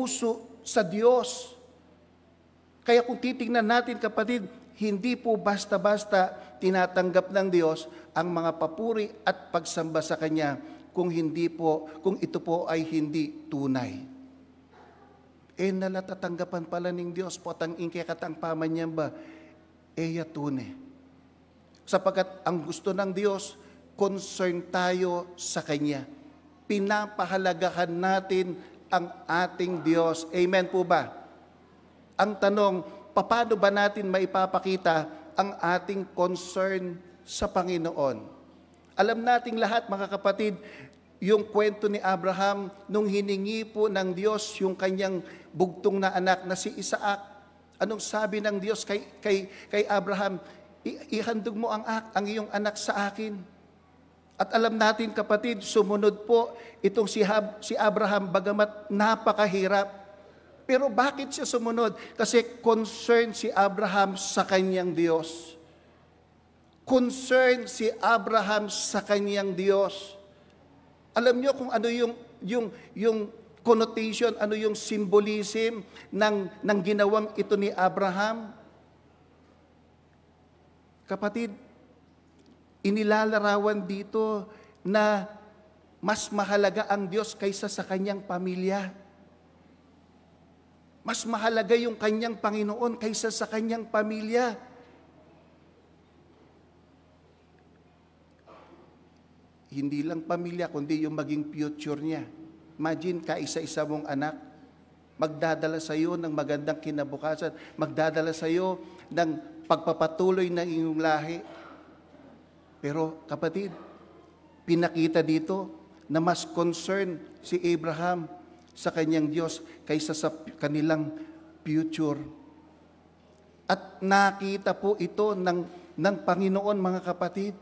puso sa Diyos. Kaya kung titingnan natin, kapatid, hindi po basta-basta tinatanggap ng Diyos ang mga papuri at pagsamba sa Kanya kung ito po ay hindi tunay. Nalatatanggapan pala ng Diyos po at ang ingkekatang pamanyan ba, tunay. Sapagkat ang gusto ng Diyos, concern tayo sa Kanya. Pinapahalagahan natin ang ating Diyos. Amen po ba? Ang tanong, paano ba natin maipapakita ang ating concern sa Panginoon? Alam nating lahat, mga kapatid, yung kwento ni Abraham nung hiningi po ng Diyos yung kanyang bugtong na anak na si Isaac. Anong sabi ng Diyos kay Abraham? Ihandog mo ang iyong anak sa akin. At alam natin, kapatid, sumunod po itong si Abraham, bagamat napakahirap. Pero bakit siya sumunod? Kasi concerned si Abraham sa kanyang Diyos. Concerned si Abraham sa kanyang Diyos. Alam niyo kung ano yung connotation, ano yung symbolism ng ginawang ito ni Abraham? Kapatid, inilalarawan dito na mas mahalaga ang Diyos kaysa sa kanyang pamilya. Mas mahalaga yung kanyang Panginoon kaysa sa kanyang pamilya. Hindi lang pamilya, kundi yung maging future niya. Imagine, kaisa-isa mong anak, magdadala sa iyo ng magandang kinabukasan, magdadala sa iyo ng pagpapatuloy ng iyong lahi. Pero kapatid, pinakita dito na mas concern si Abraham sa kanyang Diyos kaysa sa kanilang future. At nakita po ito ng Panginoon, mga kapatid.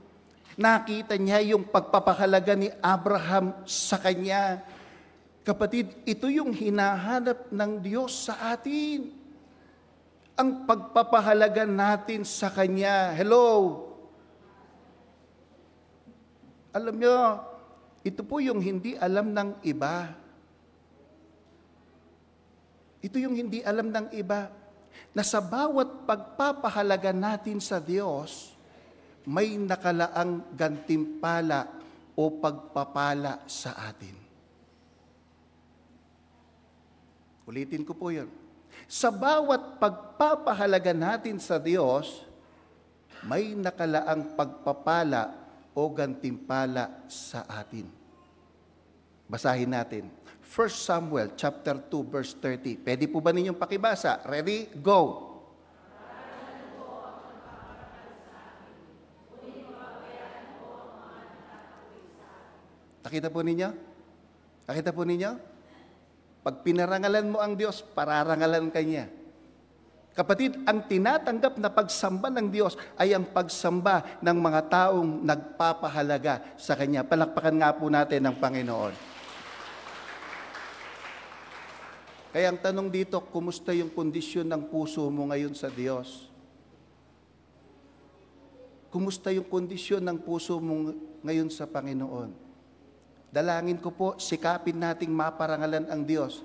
Nakita niya yung pagpapahalaga ni Abraham sa kanya. Kapatid, ito yung hinahanap ng Diyos sa atin. Ang pagpapahalaga natin sa Kanya. Hello? Alam niyo, ito po yung hindi alam ng iba. Ito yung hindi alam ng iba, na sa bawat pagpapahalaga natin sa Diyos, may nakalaang gantimpala o pagpapala sa atin. Ulitin ko po yun. Sa bawat pagpapahalaga natin sa Diyos, may nakalaang pagpapala o gantimpala sa atin. Basahin natin. 1 Samuel chapter 2 verse 30. Pwede po ba ninyong pakibasa? Ready? Go! Nakita po ninyo? Nakita po ninyo? Pag pinarangalan mo ang Diyos, pararangalan ka niya. Kapatid, ang tinatanggap na pagsamba ng Diyos ay ang pagsamba ng mga taong nagpapahalaga sa Kanya. Palakpakan nga po natin ang Panginoon. Kaya ang tanong dito, kumusta yung kondisyon ng puso mo ngayon sa Diyos? Kumusta yung kondisyon ng puso mo ngayon sa Panginoon? Dalangin ko po, sikapin nating maparangalan ang Diyos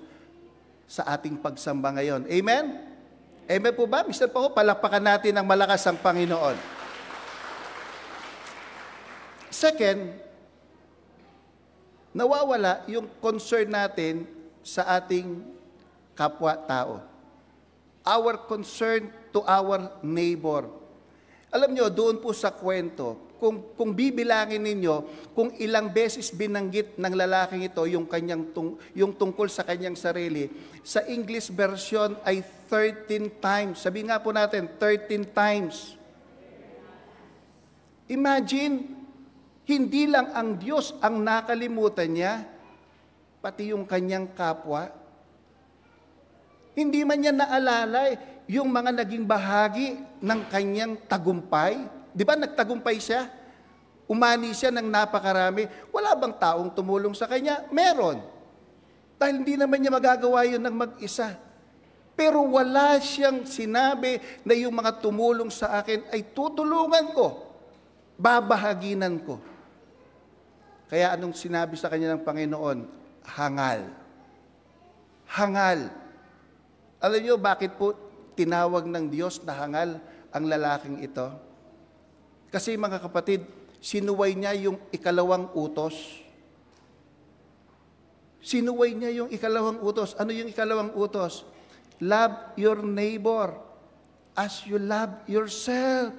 sa ating pagsamba ngayon. Amen? Amen po ba? Mr. Pao, palakpakan natin ang malakas ang Panginoon. Second, nawawala yung concern natin sa ating kapwa-tao. Our concern to our neighbor. Alam nyo, doon po sa kwento, kung bibilangin ninyo, kung ilang beses binanggit ng lalaking ito yung tungkol sa kanyang sarili, sa English version ay 13 times. Sabi nga po natin, 13 times. Imagine, hindi lang ang Diyos ang nakalimutan niya, pati yung kanyang kapwa. Hindi man niya naalala yung mga naging bahagi ng kanyang tagumpay. Di ba nagtagumpay siya? Umani siya ng napakarami. Wala bang taong tumulong sa kanya? Meron. Dahil hindi naman niya magagawa yun ng mag-isa. Pero wala siyang sinabi na yung mga tumulong sa akin ay tutulungan ko. Babahaginan ko. Kaya anong sinabi sa kanya ng Panginoon? Hangal. hangal. Alam niyo bakit po tinawag ng Diyos na hangal ang lalaking ito? Kasi mga kapatid, sinuway niya yung ikalawang utos. Sinuway niya yung ikalawang utos. Ano yung ikalawang utos? Love your neighbor as you love yourself.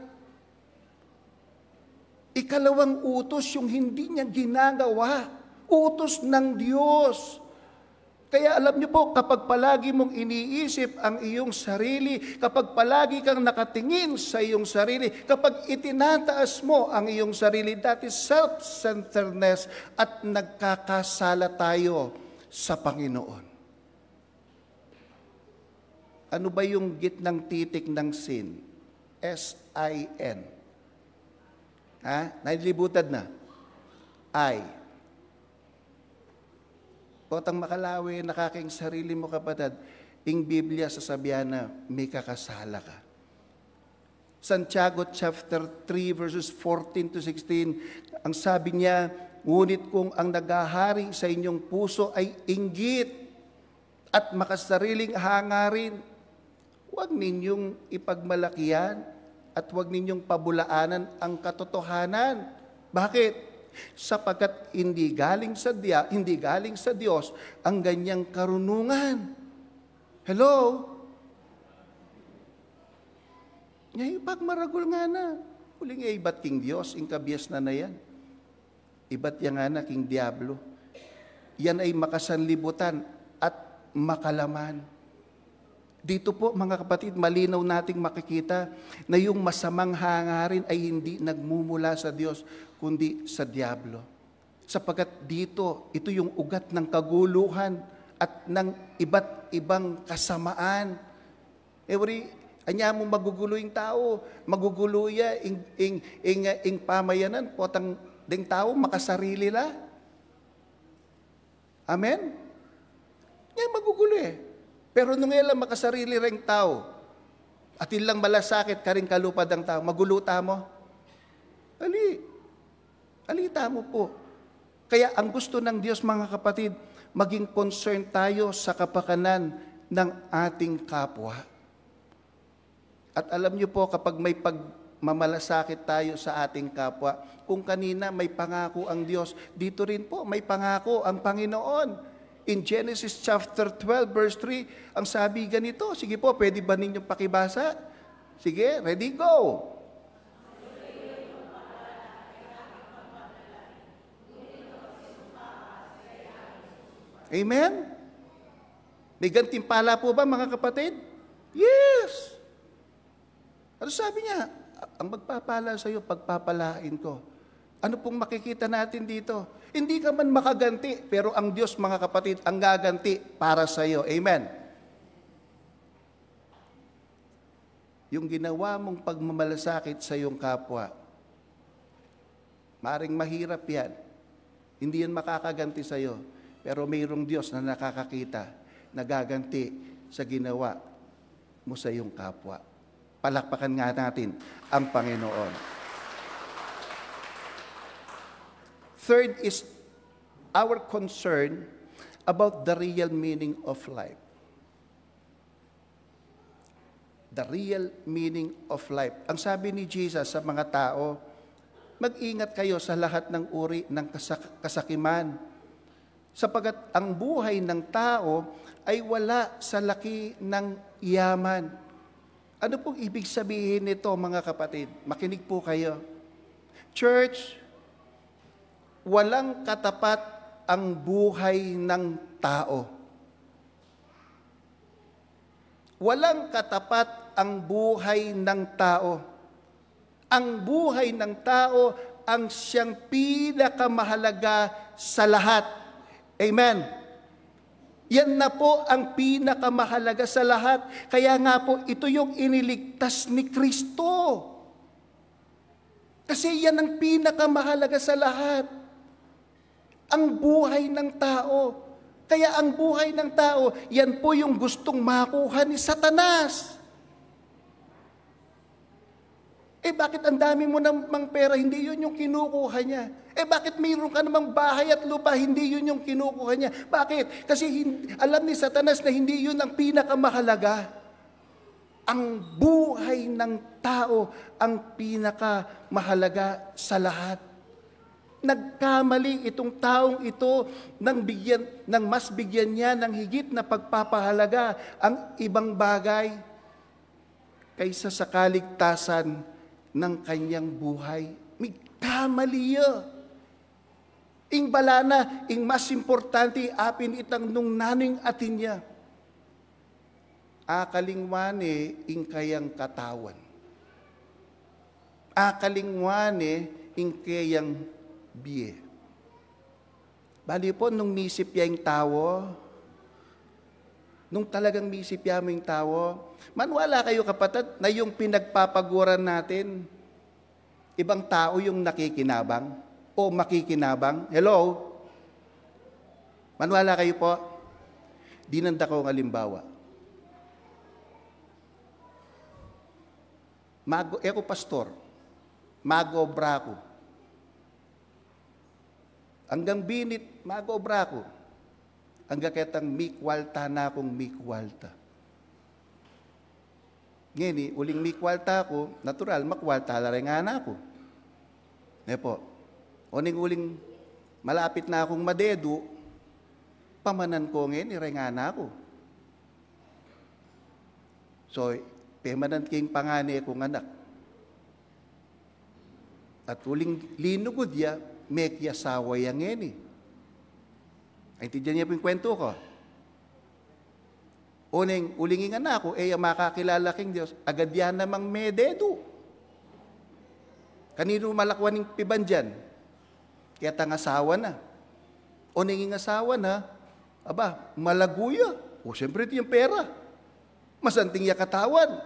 Ikalawang utos yung hindi niya ginagawa. Utos ng Diyos. Kaya alam niyo po, kapag palagi mong iniisip ang iyong sarili, kapag palagi kang nakatingin sa iyong sarili, kapag itinataas mo ang iyong sarili, that is self-centeredness at nagkakasala tayo sa Panginoon. Ano ba yung gitnang titik ng sin? S-I-N. Nailibutan na. I. Potang makalawi, nakaking sarili mo kapatid, ing Biblia sasabihan na may kakasala ka. Santiago chapter 3 verses 14 to 16, ang sabi niya, ngunit kung ang naghahari sa inyong puso ay inggit at makasariling hangarin, huwag ninyong ipagmalakihan at huwag ninyong pabulaanan ang katotohanan. Bakit? Sapagkat hindi galing sa Diyos ang ganyang karunungan. Hello? Ngayon, pagmaragol nga na. Huling ibat king Diyos, ing kabias na yan. Ibat yan nga na king Diablo. Yan ay makasanlibutan at makalaman. Dito po mga kapatid, malinaw nating makikita na yung masamang hangarin ay hindi nagmumula sa Diyos, kundi sa Diablo. Sapagkat dito, ito yung ugat ng kaguluhan at ng iba't ibang kasamaan. Anya mo magugulo yung tao, magugulo ya, ing pamayanan, potang ding tao, makasarili la. Amen? Yan magugulo eh. Pero nung ilang makasarili ring tao, at ilang malasakit ka rin kalupad ang tao, maguluta mo? Alita mo po. Kaya ang gusto ng Diyos mga kapatid, maging concern tayo sa kapakanan ng ating kapwa. At alam niyo po, kapag may pagmamalasakit tayo sa ating kapwa, kung kanina may pangako ang Diyos, dito rin po may pangako ang Panginoon. In Genesis chapter 12 verse 3, ang sabi ganito, sige po, pwede ba ninyong pakibasa? Sige, ready, go! Amen? May gantimpala po ba mga kapatid? Yes! Ano sabi niya? Ang magpapala sa iyo, pagpapalain ko. Ano pong makikita natin dito? Hindi ka man makaganti, pero ang Diyos, mga kapatid, ang gaganti para sa iyo. Amen? Yung ginawa mong pagmamalasakit sa iyong kapwa, maring mahirap yan. Hindi yan makakaganti sa iyo. Pero mayroong Diyos na nakakakita, nagaganti sa ginawa mo sa iyong kapwa. Palakpakan nga natin ang Panginoon. Third is our concern about the real meaning of life. The real meaning of life. Ang sabi ni Jesus sa mga tao, mag-ingat kayo sa lahat ng uri ng kasakiman, sapagat ang buhay ng tao ay wala sa laki ng yaman. Ano pong ibig sabihin nito mga kapatid? Makinig po kayo. Church, walang katapat ang buhay ng tao. Walang katapat ang buhay ng tao. Ang buhay ng tao ang siyang pinakamahalaga sa lahat. Amen. Yan na po ang pinakamahalaga sa lahat. Kaya nga po, ito yung iniligtas ni Kristo. Kasi yan ang pinakamahalaga sa lahat. Ang buhay ng tao. Kaya ang buhay ng tao, yan po yung gustong makuha ni Satanas. Bakit ang dami mo namang pera, hindi yun yung kinukuha niya? Bakit mayroon ka namang bahay at lupa, hindi yun yung kinukuha niya? Bakit? Kasi alam ni Satanas na hindi yun ang pinakamahalaga. Ang buhay ng tao ang pinakamahalaga sa lahat. Nagkamali itong taong ito nang mas bigyan niya ng higit na pagpapahalaga ang ibang bagay kaysa sa kaligtasan ng kanyang buhay. May kamali yun. Ing bala na, ing mas importante apin itang nung naning atin niya. Akalingwane ing kayang katawan. Akalingwane ing kayang biye. Bali po, nung misip ya yung tao, nung talagang misip ya mo yung tao, manwala kayo kapatid na yung pinagpapaguran natin, ibang tao yung nakikinabang o makikinabang. Hello? Manwala kayo po? Dinanda ko ng halimbawa. Eko pastor, mag-obra ko. Hanggang binit, mag-obra ko. Hanggang ketang mikwalta na akong mikwalta. Ngayon, uling mikwalta ko, natural, makwalta la rin nga na ako. Po, uning uling malapit na akong madedo, pamanan ko ngayon, irenga na ako. So, pemanan kayong pangani akong anak. At uling linugod ya, may kiyasawa yang ngayon eh. Ay, tiyan niya po yung kwento ko. Uling nga na ako, makakilala king Diyos, agad yan namang mededo. Kanino malakwan ng piban dyan? Kaya tang asawa na. Uling asawa na, malaguya. Siyempre ito yung pera. Masanting ya katawan.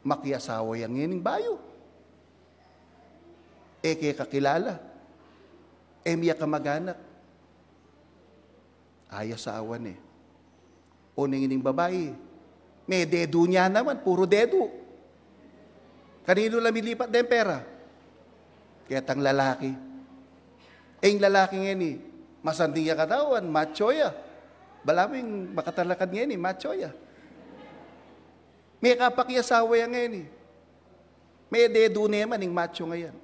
Makiasawa yang ngayon bayo. Kaya kakilala. Miya kamag-anak. Aya sa awan eh. Uning babae. May dedo niya naman, puro dedo. Kanino lang milipat na yung pera? Kaya tang lalaki. Yung lalaki ngayon eh, masanding ya katawan, macho ya. Balaming makatalakad ngayon eh, macho ya. May kapakyasawa yan ngayon eh. May dedo naman yung macho ngayon.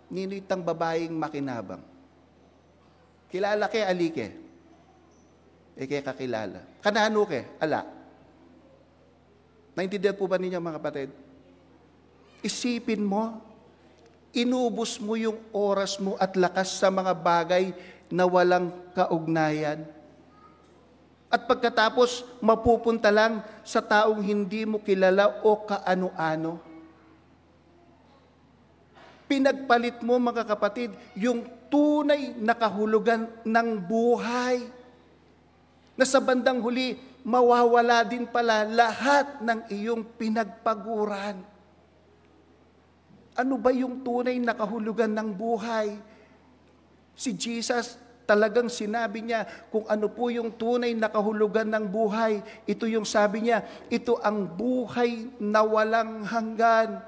Nino itang babaeng makinabang. Kilala kay alike. Kaya kakilala. Kanano ke? Ala. Naintindihan po ba ninyo mga kapatid? Isipin mo, inubos mo yung oras mo at lakas sa mga bagay na walang kaugnayan. At pagkatapos, mapupunta lang sa taong hindi mo kilala o kaano-ano. Pinagpalit mo mga kapatid, yung tunay na kahulugan ng buhay. Na sa bandang huli, mawawala din pala lahat ng iyong pinagpaguran. Ano ba yung tunay na kahulugan ng buhay? Si Jesus talagang sinabi niya kung ano po yung tunay na kahulugan ng buhay. Ito yung sabi niya, ito ang buhay na walang hanggan.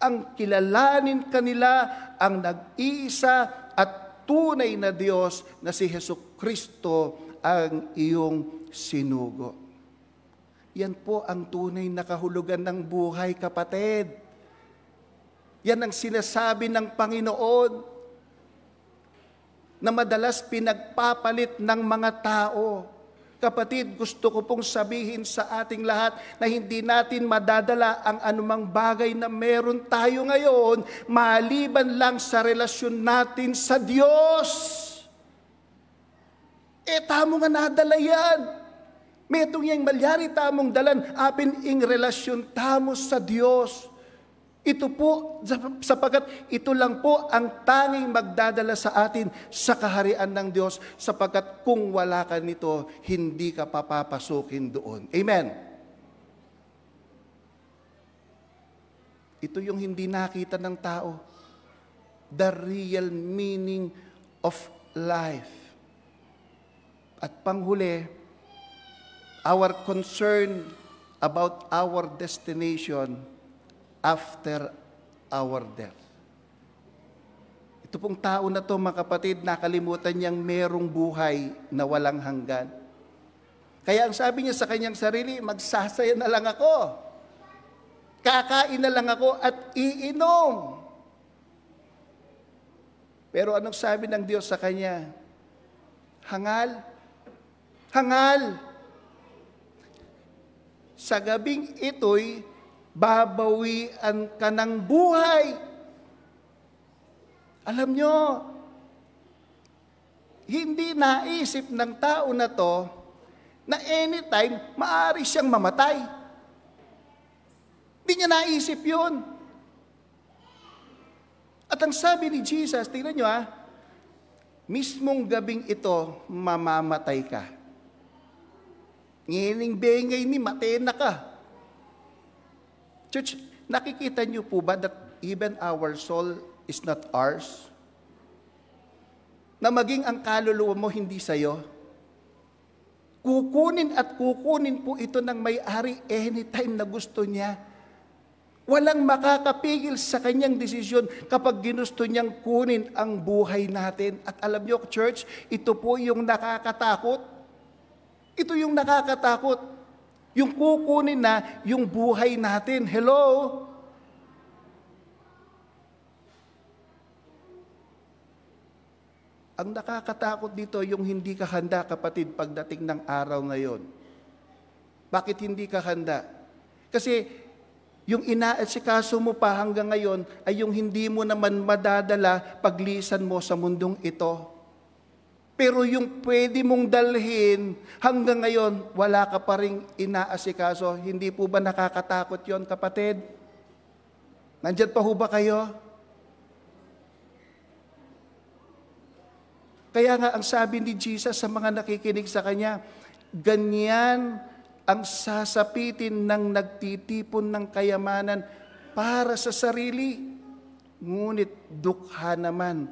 Ang kilalanin kanila ang nag-iisa at tunay na Diyos na si Jesucristo ang iyong sinugo. Yan po ang tunay na kahulugan ng buhay, kapatid. Yan ang sinasabi ng Panginoon na madalas pinagpapalit ng mga tao. Kapatid, gusto ko pong sabihin sa ating lahat na hindi natin madadala ang anumang bagay na meron tayo ngayon maliban lang sa relasyon natin sa Diyos. Tamo nga nadala yan. Metong yang malyari tamong dalan, apin ing relasyon tamo sa Diyos. Ito po, sapagkat ito lang po ang tanging magdadala sa atin sa kaharian ng Diyos, sapagkat kung wala ka nito, hindi ka papapasukin doon. Amen. Ito yung hindi nakita ng tao. The real meaning of life. At panghuli, our concern about our destination after our death. Ito pong tao na to, mga kapatid, nakalimutan niyang merong buhay na walang hanggan. Kaya ang sabi niya sa kanyang sarili, magsasaya na lang ako. Kakain na lang ako at iinom. Pero anong sabi ng Diyos sa kanya? Hangal. Hangal. Sa gabing ito'y babawian ka ng buhay. Alam nyo, hindi naisip ng tao na to na anytime maaari siyang mamatay. Hindi niya naisip yun. At ang sabi ni Jesus, tingnan nyo mismong gabing ito, mamamatay ka. Ngining bengay ni matay na ka. Church, nakikita niyo po ba that even our soul is not ours? Na maging ang kaluluwa mo hindi sa'yo? Kukunin at kukunin po ito ng may-ari anytime na gusto niya. Walang makakapigil sa kanyang desisyon kapag ginusto niyang kunin ang buhay natin. At alam niyo, church, ito po yung nakakatakot. Ito yung nakakatakot. Yung kukunin na yung buhay natin. Hello? Ang nakakatakot dito, yung hindi ka handa, kapatid, pagdating ng araw na yon. Bakit hindi ka handa? Kasi yung inaasikaso mo pa hanggang ngayon ay yung hindi mo naman madadala paglisan mo sa mundong ito. Pero yung pwede mong dalhin hanggang ngayon, wala ka pa ring inaasikaso. Hindi po ba nakakatakot yon, kapatid? Nandyan pa ho ba kayo? Kaya nga ang sabi ni Jesus sa mga nakikinig sa Kanya, ganyan ang sasapitin ng nagtitipon ng kayamanan para sa sarili, ngunit dukha naman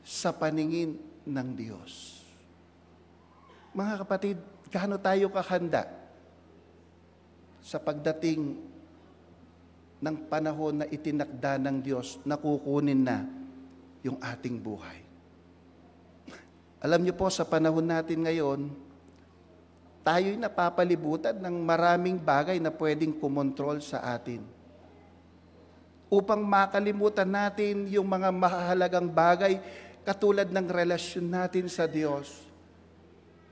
sa paningin ng Diyos. Mga kapatid, gaano tayo kahanda sa pagdating ng panahon na itinakda ng Diyos na kukunin na yung ating buhay? Alam niyo po, sa panahon natin ngayon, tayo'y napapalibutan ng maraming bagay na pwedeng kumontrol sa atin. Upang makalimutan natin yung mga mahalagang bagay katulad ng relasyon natin sa Diyos,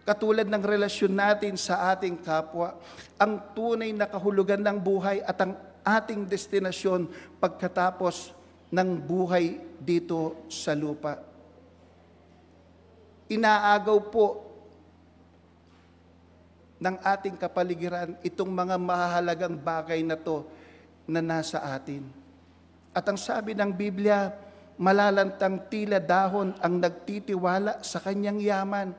katulad ng relasyon natin sa ating kapwa, ang tunay na kahulugan ng buhay at ang ating destinasyon pagkatapos ng buhay dito sa lupa. Inaagaw po ng ating kapaligiran itong mga mahalagang bagay na to na nasa atin. At ang sabi ng Biblia, malalantang tila dahon ang nagtitiwala sa kanyang yaman,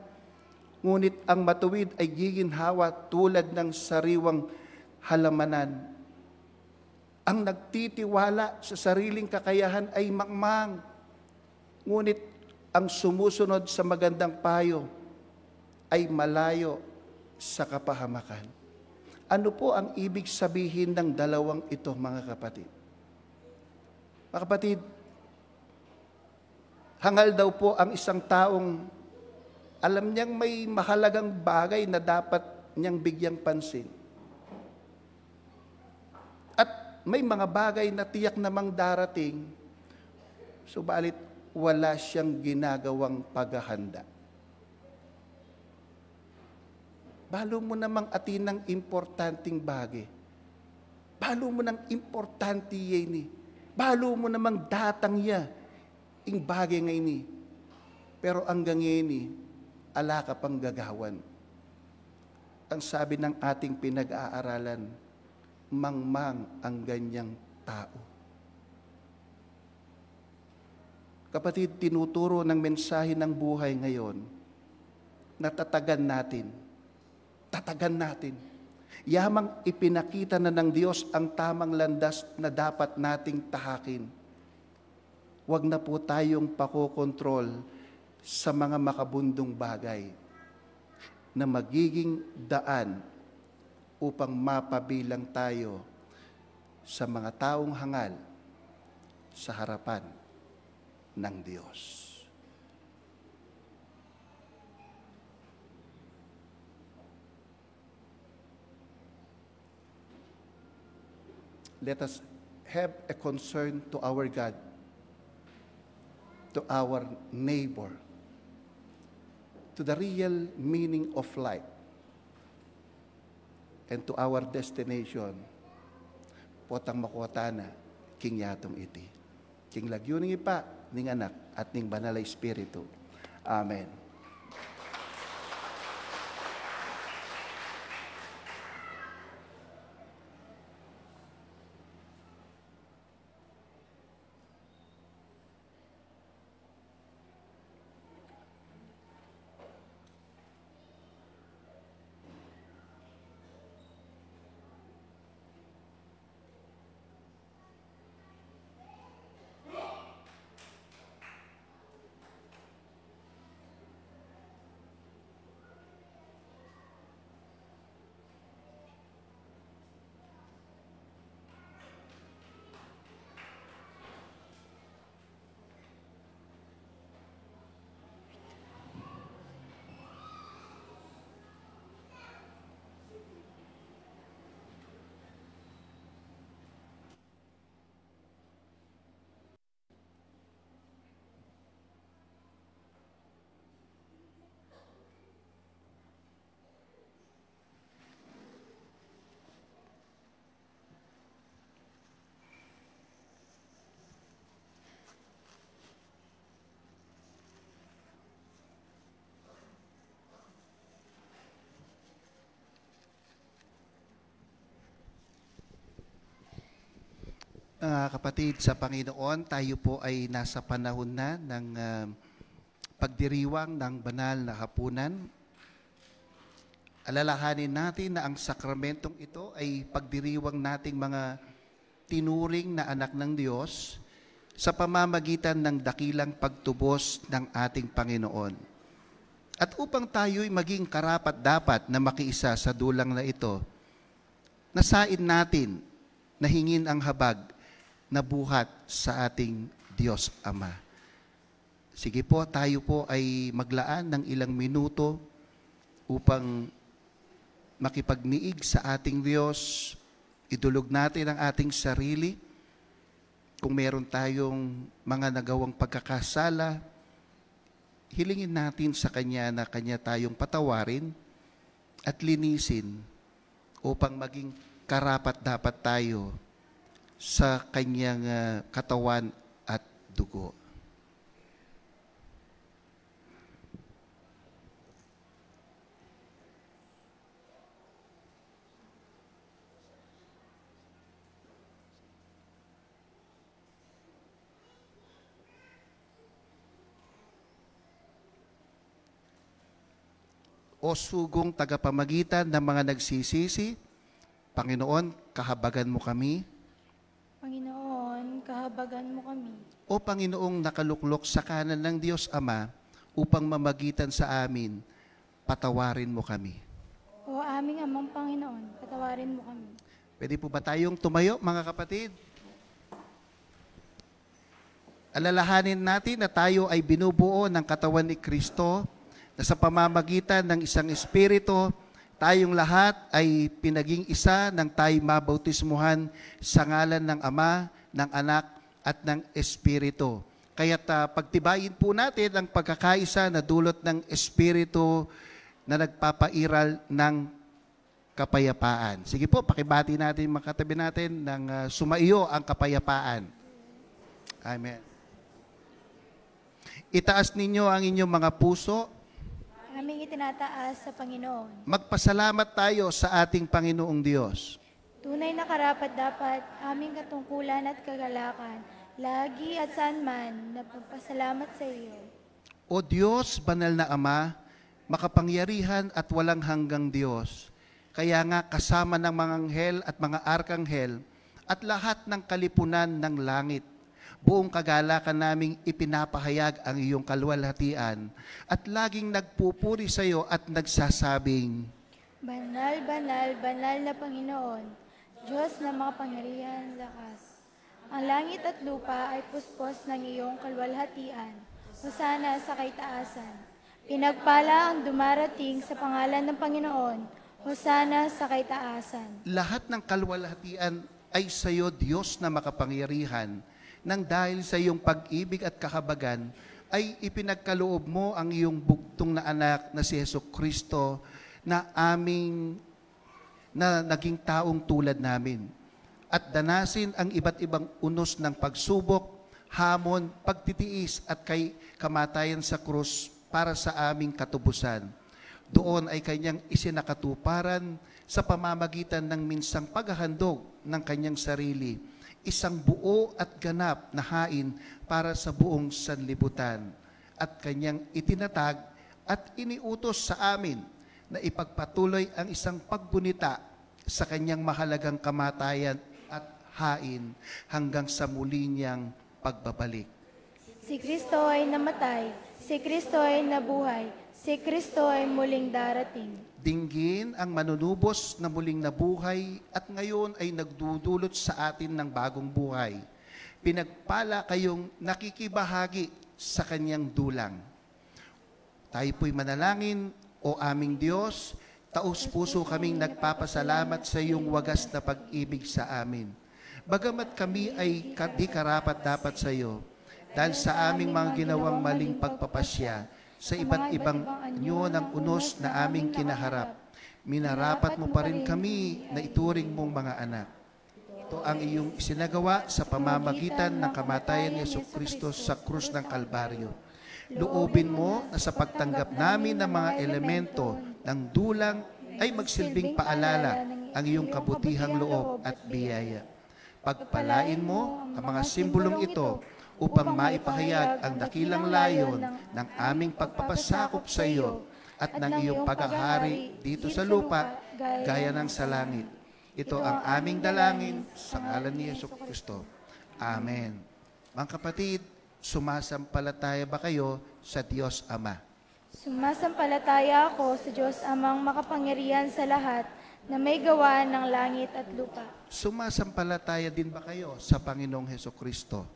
ngunit ang matuwid ay giginhawa tulad ng sariwang halamanan. Ang nagtitiwala sa sariling kakayahan ay mangmang, ngunit ang sumusunod sa magandang payo ay malayo sa kapahamakan. Ano po ang ibig sabihin ng dalawang ito, mga kapatid? Mga kapatid, hangal daw po ang isang taong alam niyang may mahalagang bagay na dapat niyang bigyang pansin. At may mga bagay na tiyak namang darating, subalit wala siyang ginagawang paghahanda. Balo mo namang atin ng importanteng bagay. Balo mo ng importante yan. Balo mo namang datang ya ing bagay ngayon. Pero hanggang ngayon, ala ka pang gagawan. Ang sabi ng ating pinag-aaralan, mangmang ang ganyang tao. Kapatid, tinuturo ng mensahe ng buhay ngayon na tatagan natin. Tatagan natin. Yamang ipinakita na ng Diyos ang tamang landas na dapat nating tahakin. Huwag na po tayong pakokontrol sa mga makabundong bagay na magiging daan upang mapabilang tayo sa mga taong hangal sa harapan ng Diyos. Let us have a concern to our God, to our neighbor, to the real meaning of life, and to our destination, potang makuatana, king yatong iti. King lagyo ning ipa, ning anak, at ning banal na Espiritu. Amen. Kapatid sa Panginoon, tayo po ay nasa panahon na ng pagdiriwang ng banal na hapunan. Alalahanin natin na ang sakramentong ito ay pagdiriwang nating mga tinuring na anak ng Diyos sa pamamagitan ng dakilang pagtubos ng ating Panginoon. At upang tayo'y maging karapat-dapat na makiisa sa dulang na ito, nasain natin na hingin ang habag na buhat sa ating Diyos Ama. Sige po, tayo po ay maglaan ng ilang minuto upang makipagniig sa ating Diyos. Idulog natin ang ating sarili. Kung meron tayong mga nagawang pagkakasala, hilingin natin sa Kanya na Kanya tayong patawarin at linisin upang maging karapat-dapat tayo sa Kanyang katawan at dugo. O sugong tagapamagitan ng mga nagsisisi, Panginoon, kahabagan mo kami. Panginoon, kahabagan mo kami. O Panginoong nakaluklok sa kanan ng Diyos Ama upang mamagitan sa amin, patawarin mo kami. O aming amang Panginoon, patawarin mo kami. Pwede po ba tayong tumayo, mga kapatid? Alalahanin natin na tayo ay binubuo ng katawan ni Kristo, na sa pamamagitan ng isang Espiritu, tayong lahat ay pinaging isa nang tayo mabautismuhan sa ngalan ng Ama, ng Anak, at ng Espiritu. Kaya't pagtibayin po natin ang pagkakaisa na dulot ng Espiritu na nagpapairal ng kapayapaan. Sige po, pakibati natin mga katabi natin ng sumaiyo ang kapayapaan. Amen. Itaas ninyo ang inyong mga puso. Aming itinataas sa Panginoon. Magpasalamat tayo sa ating Panginoong Diyos. Tunay na karapat-dapat, aming katungkulan at kagalakan, lagi at saan man, napagpasalamat sa iyo. O Diyos, banal na Ama, makapangyarihan at walang hanggang Diyos, kaya nga kasama ng mga anghel at mga arkanghel at lahat ng kalipunan ng langit, buong kagalakan naming ipinapahayag ang iyong kaluwalhatian at laging nagpupuri sa iyo at nagsasabing, Banal, banal, banal na Panginoon, Diyos na makapangyarihan lakas. Ang langit at lupa ay puspos ng iyong kalwalhatian. Hosana sa kaitaasan. Pinagpala ang dumarating sa pangalan ng Panginoon. Hosana sa kaitaasan. Lahat ng kalwalhatian ay sa iyo, Diyos na makapangyarihan, nang dahil sa iyong pag-ibig at kakabagan, ay ipinagkaloob mo ang iyong bugtong na anak na si Jesucristo na naging taong tulad namin. At danasin ang iba't ibang unos ng pagsubok, hamon, pagtitiis at kamatayan sa krus para sa aming katubusan. Doon ay kanyang isinakatuparan sa pamamagitan ng minsang paghahandog ng kanyang sarili, isang buo at ganap na hain para sa buong sanlibutan. At kanyang itinatag at iniutos sa amin na ipagpatuloy ang isang pagbunita sa kanyang mahalagang kamatayan at hain hanggang sa muli niyang pagbabalik. Si Kristo ay namatay, si Kristo ay nabuhay, si Kristo ay muling darating. Dinggin ang manunubos na muling nabuhay at ngayon ay nagdudulot sa atin ng bagong buhay. Pinagpala kayong nakikibahagi sa kanyang dulang. Tayo po'y manalangin, O aming Diyos, taos-puso kaming nagpapasalamat sa iyong wagas na pag-ibig sa amin. Bagamat kami ay di karapat-dapat sa iyo, dahil sa aming mga ginawang maling pagpapasya, sa iba't ibang anyo ng unos na aming kinaharap, minarapat mo pa rin kami na ituring mong mga anak. Ito ang iyong isinagawa sa pamamagitan ng kamatayan ni Jesucristo sa krus ng Kalbaryo. Loobin mo na sa pagtanggap namin ng mga elemento ng dulang ay magsilbing paalala ang iyong kabutihang loob at biyaya. Pagpalain mo ang mga simbolong ito upang maipahayag ang dakilang layon ng aming pagpapasakop sa iyo at ng iyong paghahari dito sa lupa gaya ng sa langit. Ito ang aming dalangin sa ngalan ni Jesucristo. Amen. Mga kapatid, sumasampalataya ba kayo sa Diyos Ama? Sumasampalataya ako sa Diyos Amang makapangyarihan sa lahat na may gawa ng langit at lupa. Sumasampalataya din ba kayo sa Panginoong Jesucristo?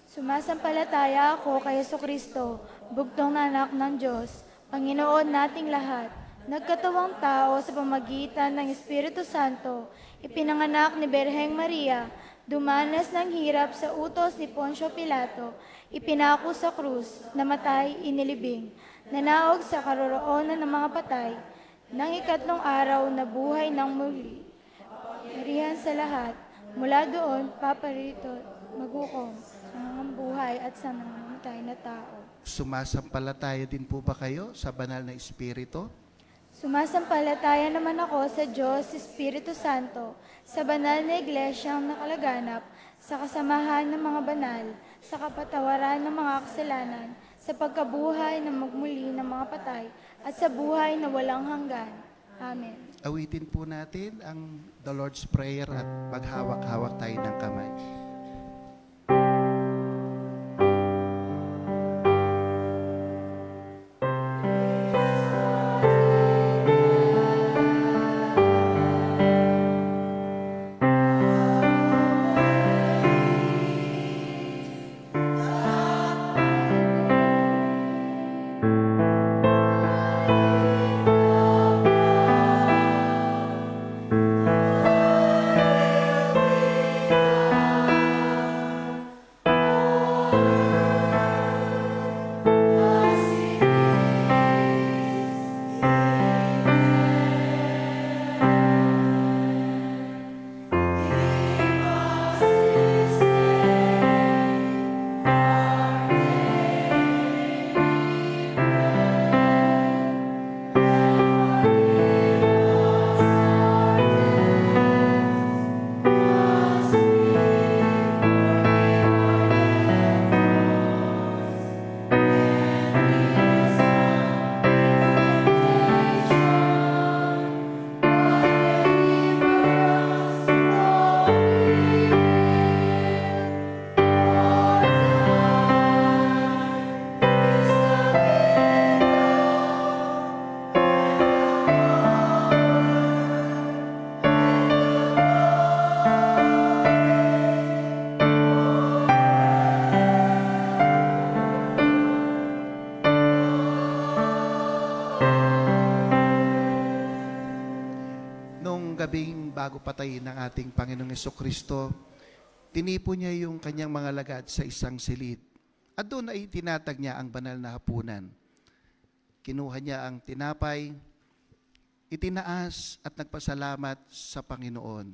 Sumasampalataya ako kay Jesucristo, bugtong na anak ng Diyos, Panginoon nating lahat, nagkatawang tao sa pamagitan ng Espiritu Santo, ipinanganak ni Birheng Maria, dumanas ng hirap sa utos ni Poncio Pilato, ipinako sa krus, namatay, inilibing, nanaog sa karoroonan ng mga patay, nang ikatlong araw na buhay ng muli. Marihan sa lahat, mula doon, paparito, magukom, sa mga buhay at sa mga namatay na tao. Sumasampalataya din po ba kayo sa banal na Espiritu? Sumasampalataya naman ako sa Diyos, Espiritu Santo, sa banal na iglesyang nakalaganap, sa kasamahan ng mga banal, sa kapatawaran ng mga kasalanan, sa pagkabuhay ng magmuli ng mga patay, at sa buhay na walang hanggan. Amen. Awitin po natin ang The Lord's Prayer at maghawak-hawak tayo ng kamay. Nung gabing bago patayin ng ating Panginoong Hesukristo, tinipo niya yung kanyang mga lagad sa isang silid. At doon ay tinatag niya ang banal na hapunan. Kinuha niya ang tinapay, itinaas at nagpasalamat sa Panginoon.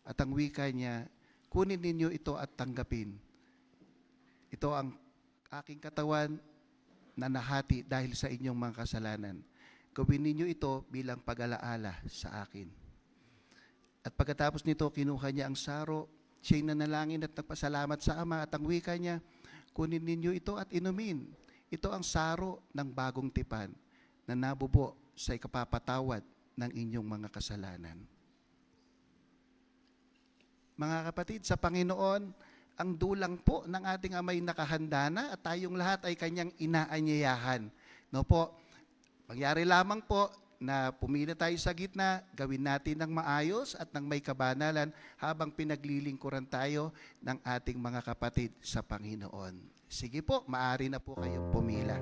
At ang wika niya, kunin ninyo ito at tanggapin. Ito ang aking katawan na nahati dahil sa inyong mga kasalanan. Gawin ninyo ito bilang pag-alaala sa akin. At pagkatapos nito, kinuha niya ang saro, siya'y nanalangin at nagpasalamat sa Ama at ang wika niya, kunin ninyo ito at inumin. Ito ang saro ng bagong tipan na nabubo sa ikapapatawad ng inyong mga kasalanan. Mga kapatid, sa Panginoon, ang dulang po ng ating Ama'y nakahanda na at tayong lahat ay kanyang inaanyayahan. No po, mangyari lamang po na pumila tayo sa gitna, gawin natin ng maayos at ng may kabanalan habang pinaglilingkuran tayo ng ating mga kapatid sa Panginoon. Sige po, maaari na po kayong pumila.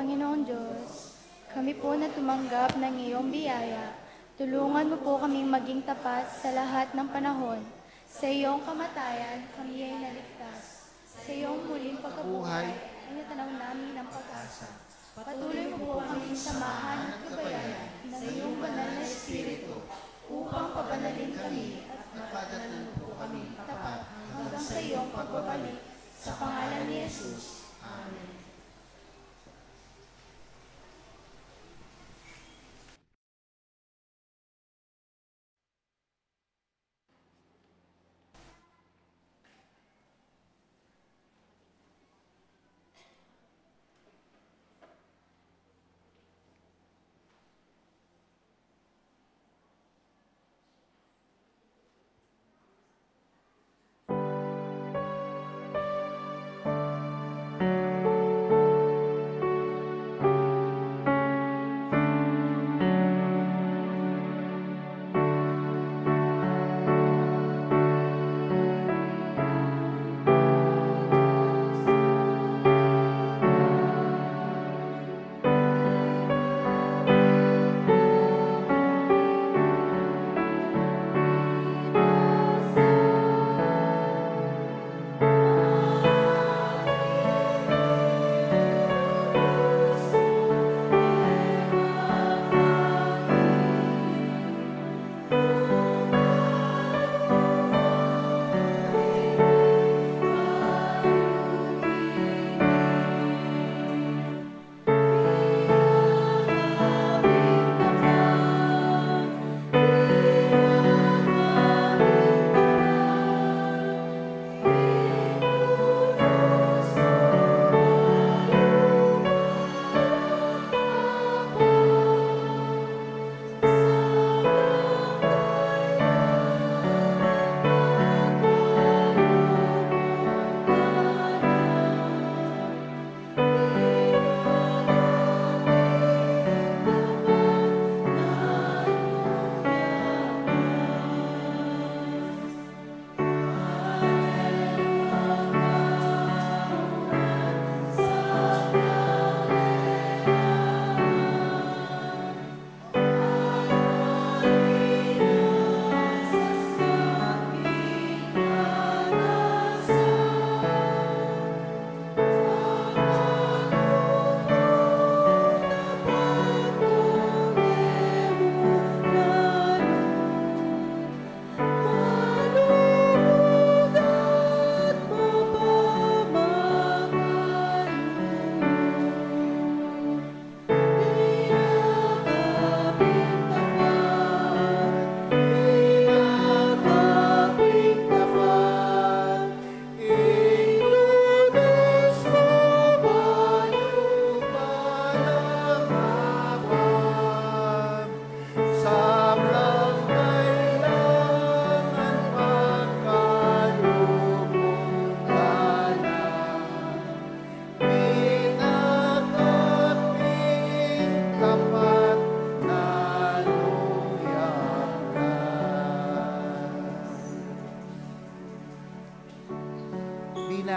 Panginoong Diyos, kami po na tumanggap ng iyong biyaya. Tulungan mo po kaming maging tapat sa lahat ng panahon. Sa iyong kamatayan, kami ay naligtas. Sa iyong muling pagkabuhay, ay natanaw namin ang pag-asa. Patuloy mo po kaming samahan at gabayan ng iyong banal na Espiritu upang pabanalin kami at mapadalan mo po kami tapat hanggang sa iyong pagbabalik. Sa pangalan ni Jesus. Amen.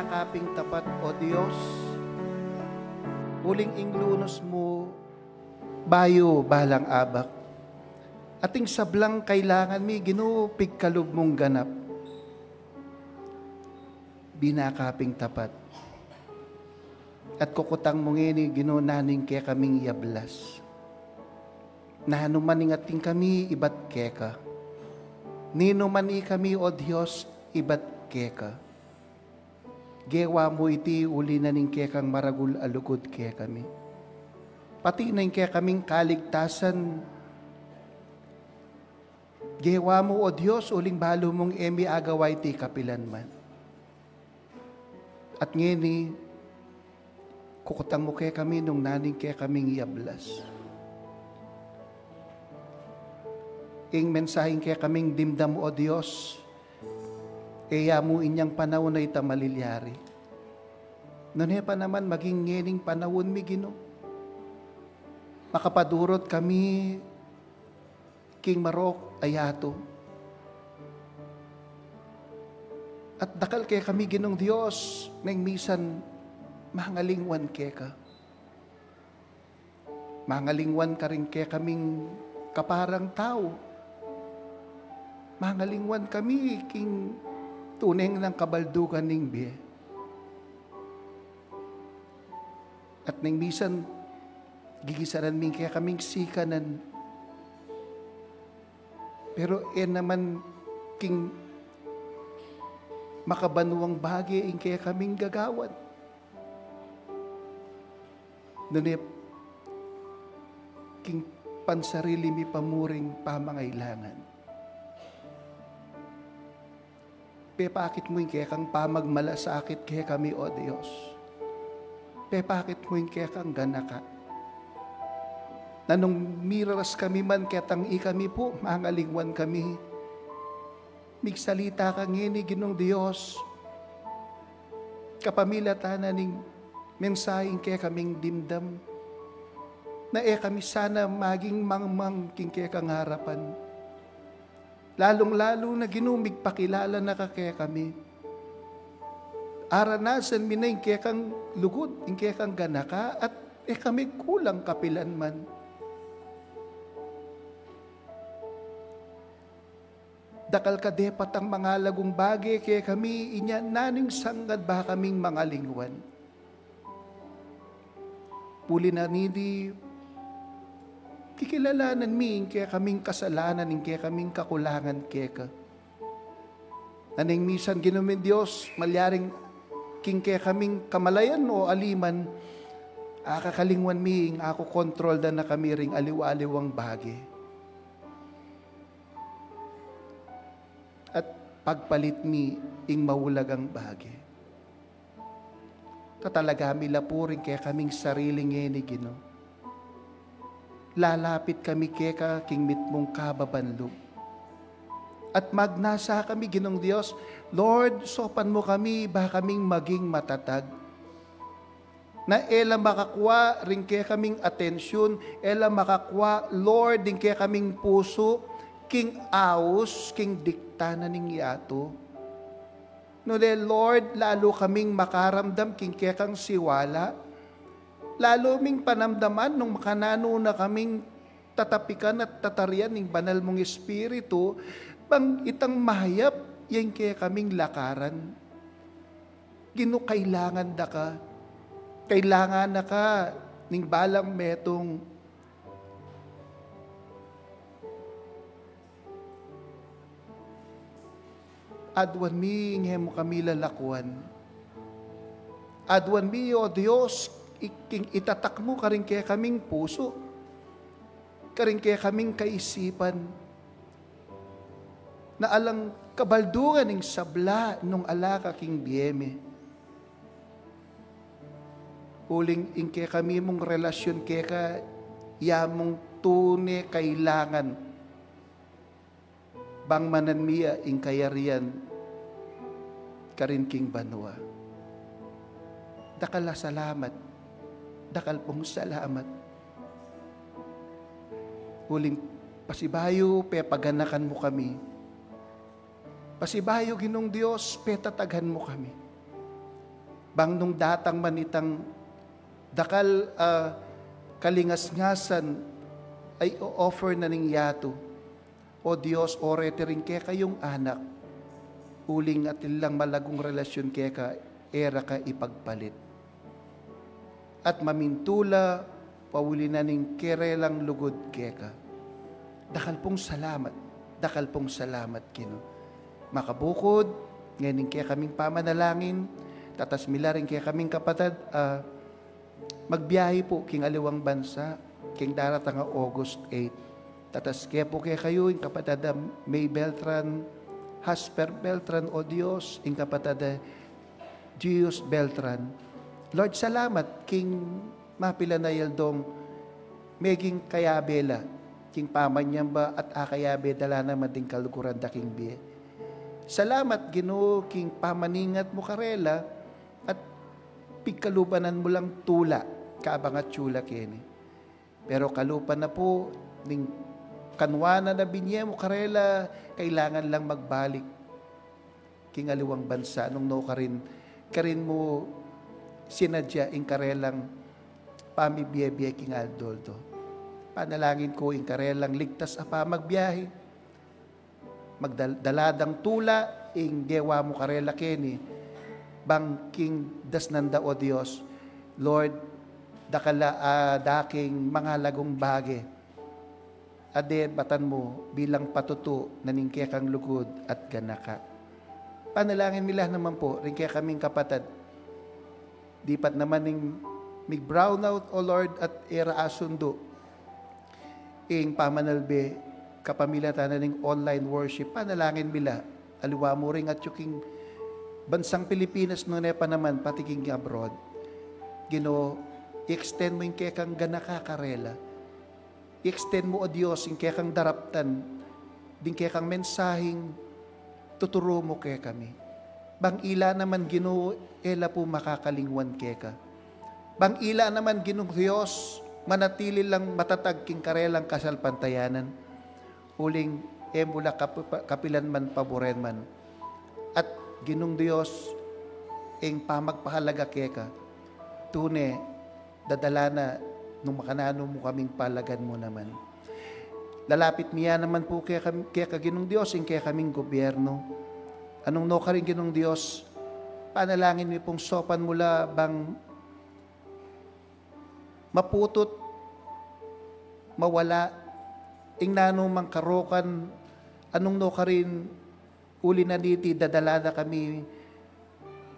Kaping tapat, O Diyos, uling inglunos mo, bayo balang abak, ating sablang kailangan mi, Ginoo, pigkalub mong ganap, binakaping tapat, at kukutang mong ini, Ginoo, naning kaya kaming yablas, nahanuman ating kami, ibat keka, ninuman kami, O Diyos, ibat keka, gewa mo iti uli na ning kaya kang maragul alugod kaya kami. Pati na kaya kaming kaligtasan. Gewa mo, O Diyos, uling balo mong emi agaway ti kapilan man. At ngeni, kukutang mo kaya kami nung naning kaya kaming iablas. Ing mensaheng kaya kaming dimdam, O Diyos, kaya mo inyang panahon na itamalilyari. Noon pa naman maging ngening panahon mi, Ginoo. Makapadurot kami king marok ayato. At dakal kaya kami, Ginong Diyos, nang misan mahangalingwan kaya ka. Mangalingwan ka rin kaya kaming kaparang tao. Mangalingwan kami king tuneng ng kabaldugan ning biye. At nang misan, gigisaran min kaya kaming sikanan. Pero naman king makabanuang bagay in kaya kaming gagawan. Nunip, king pansarili mi pamuring pamangailangan. Pepakit mo yung kaya kang pamagmalasakit kaya kami, O Diyos. Pepakit mo yung kaya kang ganaka. Na nung miraras kami man kaya tang kami po, mangalingwan kami. Migsalita kang ngini, Ginong Diyos. Kapamilya tanan ng mensaheng kaya kaming dimdam. Na kami sana maging mangmang king kaya kang harapan. Lalong-lalo na ginumig pakilala na kaya kami. Aranasan mi na yung kaya kang lugod, yung kaya kang ganaka, at kami kulang kapilan man. Dakal ka depat ang mga lagong bagay, kaya kami inya naning sanggad ba kaming mga lingwan. Puli na nidi, kikilalanan mi, kaya kaming kasalanan, kaya kaming kakulangan, kaya ka. Naning misan ginumin Diyos, malyaring king kaya kaming kamalayan o aliman, akakalingwan mi, ako kontrol na kami ring aliw-aliwang bagay. At pagpalit mi, ing mawulagang bagay. Katalaga mi lapurin kaya kaming sariling ngeni, Gino. Lalapit kami keka king mitmong kababanlog. At magnasa kami, Ginong Diyos, Lord, sopan mo kami, ba kaming maging matatag. Na ela makakuha, rin kaya kaming atensyon, ela makakuha, Lord, din kaya kaming puso, king aus, king diktana ning yato. No de Lord, lalo kaming makaramdam, king kaya kang siwala, lalo ming panamdaman nung makanano na kaming tatapikan at tatarian ng banal mong espiritu, bang itang mahayap, yan kaya kaming lakaran. Gino, kailangan na ka. Kailangan na ka ning balang metong adwan mi mo kami lalakuan. Adwan mi, O Diyos, itatak mo karing kaya kaming puso, karing kaya kaming kaisipan, na alang kabaldungan ng sabla nung alaka king biyeme. Uling ing kaya kami mong relasyon kaya ka, yamong tune kailangan, bang manan miya ing kayarian, karin king banwa. Dakala salamat, dakal pong salamat. Huling pasibayo, pepaganakan mo kami. Pasibayo, Ginong Diyos, petatagan mo kami. Bang nung datang manitang dakal kalingas-ngasan ay offer na ning yato. O Diyos, orete rin kaya kayong anak. Huling at ilang malagong relasyon kaya ka, era ka ipagpalit. At mamintula, pawuli na ning kerelang lugod keka. Dakal pong salamat, Gino. Makabukod, ngayon kaya kaming pamanalangin, tatas milaring kaya kaming kapatid, magbiyahe po king aliwang bansa, king daratang August 8. Tatas kaya po kaya kayo, yung kapatid May Beltran, Hasper Beltran, O Diyos, yung kapatid Gius Beltran. Lord, salamat, king mapila na yaldong meging kayabela, king pamanyamba at akayabe dala naman ding kalukuran da king biye. Salamat, Ginoo, king pamaningat mo karela at pigkalupanan mo lang tula, kaabang at tsula kini. Pero kalupan na po, ning kanwana na binye mo karela, kailangan lang magbalik. King aliwang bansa, nung no karin mo sinadya ing karelang pamibiye-biye king Aldoldo. Panalangin ko in karelang ligtas apa magbiyahe. Magdaladang tula, ing dewa mo karela keni. Bangking dasnanda o Diyos. Lord, dakala daking mga lagong bage. Ade batan mo bilang patuto na ningkaya kang lugod at ganaka. Panalangin nila naman po, rin kaya kaming kapatid. Di pat naman ning mig brownout o Lord at era asundo. Ing pamanalbe kapamilya tanan ning online worship. Panalangin nila, aliwa mo ring at yuking bansang Pilipinas no nepa naman patiging abroad. Ginoo, i-extend mo yung kaya kang ganaka karela. I-extend mo o Diyos yung kaya kang daraptan, din kaya kang mensaheng tuturo mo kaya kami. Bang ila naman Ginoo, ela po makakalingwan kaya ka. Bang ila naman Ginoo Diyos, manatili lang matatag king karelang kasalpantayanan. Uling emula kapilan man paboren man. At Ginong Diyos, ing pamagpahalaga kaya ka. Tune, dadala na nung makanano mo kaming palagan mo naman. Lalapit miya naman po kaya Ginong Diyos, kaya kaming gobyerno. Anong no ka rin Ginong Diyos, panalangin mo pong sopan mula bang maputot, mawala, ing nanong karokan, anong no ka rin uli na niti, dadala na kami,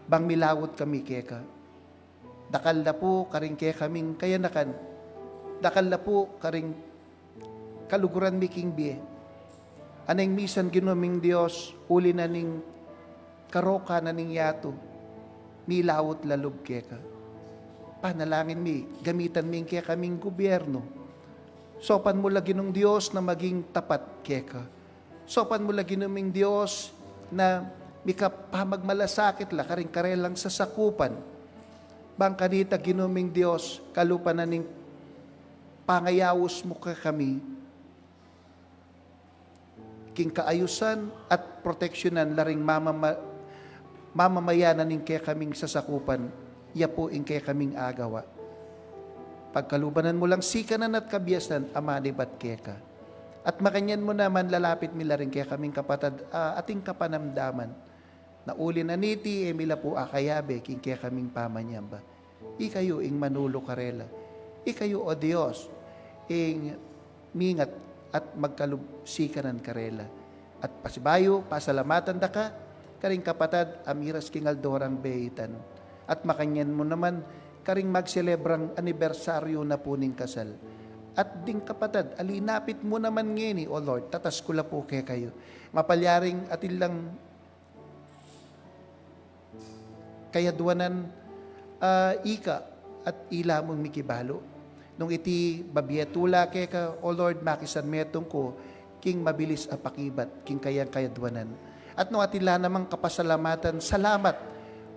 bang milawot kami kaya ka. Dakal na po, karing kaya kaming kayanakan. Dakal na po, karing kaluguran miking biye. Aneng misan ginuming Diyos, uli na ning karoka na ning yato, milawot lalog kaya ka. Panalangin mi, gamitan mi kaya kaming gobyerno. Sopan mo lagi ng Diyos na maging tapat kaya ka. Sopan mo lagi ng Diyos na mikapamagmalasakit la, karing karelang sasakupan. Bang kanita ginuming Diyos, kalupan na ning pangayawos mo ka kami, king kaayusan at proteksyonan laring mamamayanan ning kaya kaming sasakupan, iya po ing kaya kaming agawa. Pagkalubanan mo lang sikanan at kabiyasan, amanibat kaya ka. At makanyan mo naman lalapit mila rin kaya kaming kapatid, ating kapanamdaman, na uli na niti, emila po akayabe, king kaya kaming pamanyamba. Ikayo ing manulo karela. Ikayo o Diyos, ing mingat at magkalubsikanan karela. At pasibayo, pasalamatan da ka, karing kapatid, amiras king aldorang beitan. At makanyan mo naman, karing magselebrang anibersaryo na po ning kasal. At ding kapatid, alinapit mo naman ngini, O Lord, tatas ko la po kaya kayo. Mapalyaring atilang kayadwanan ika at ila mong mikibalo. Nung iti babiyatula kaya ka, O Lord, makisan metong ko, king mabilis apakibat, king kayang kayadwanan. At nung atila namang kapasalamatan, salamat,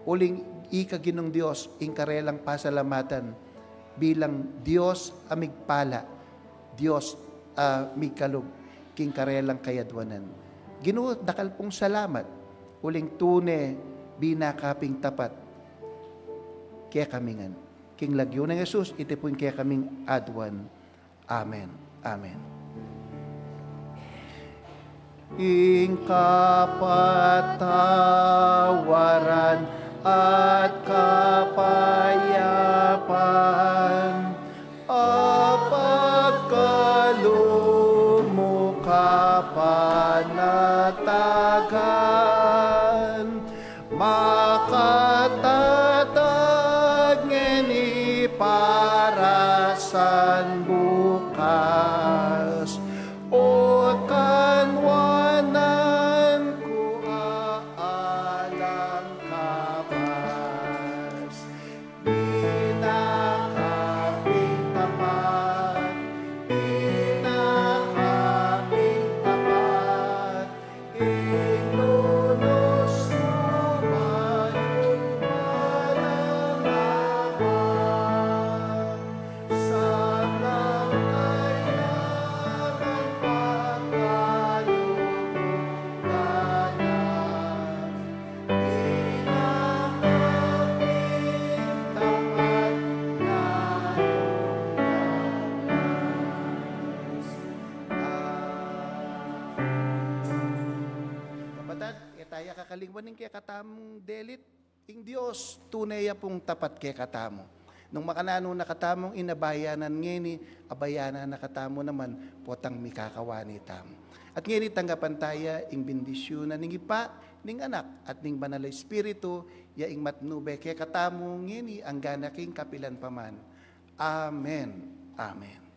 uling ika Ginong Diyos, ing karelang pasalamatan, bilang Diyos amigpala, Diyos migkalog, king karelang kayadwanan. Ginoo, dakal pong salamat, uling tune, binakaping tapat, kaya kamingan. King lagyo ng Jesus, iti po kaya kaming adwan. Amen. Amen. Ing kapatawaran at kapayapan, apagkalumo kapanatagan, makatatag ngeni para san bukas, o kanwanan ko aalang kapas, pinakaping tapat, pinakaping tapat, inunos sumayo malamang, sana nakalingwaning kay katamong delit, ing Dios, tunay pong tapat kay katamo. Nung makanano nakatamong inabayanan ngeni, abayanan nakatamo naman, potang mikakawani tamo. At ngeni tanggapan taya, ing bendisyon na ning ipa, ning anak, at ning banal na espiritu, ya ing matnube kay katamo ngeni, ang ganaking kapilan paman. Amen. Amen.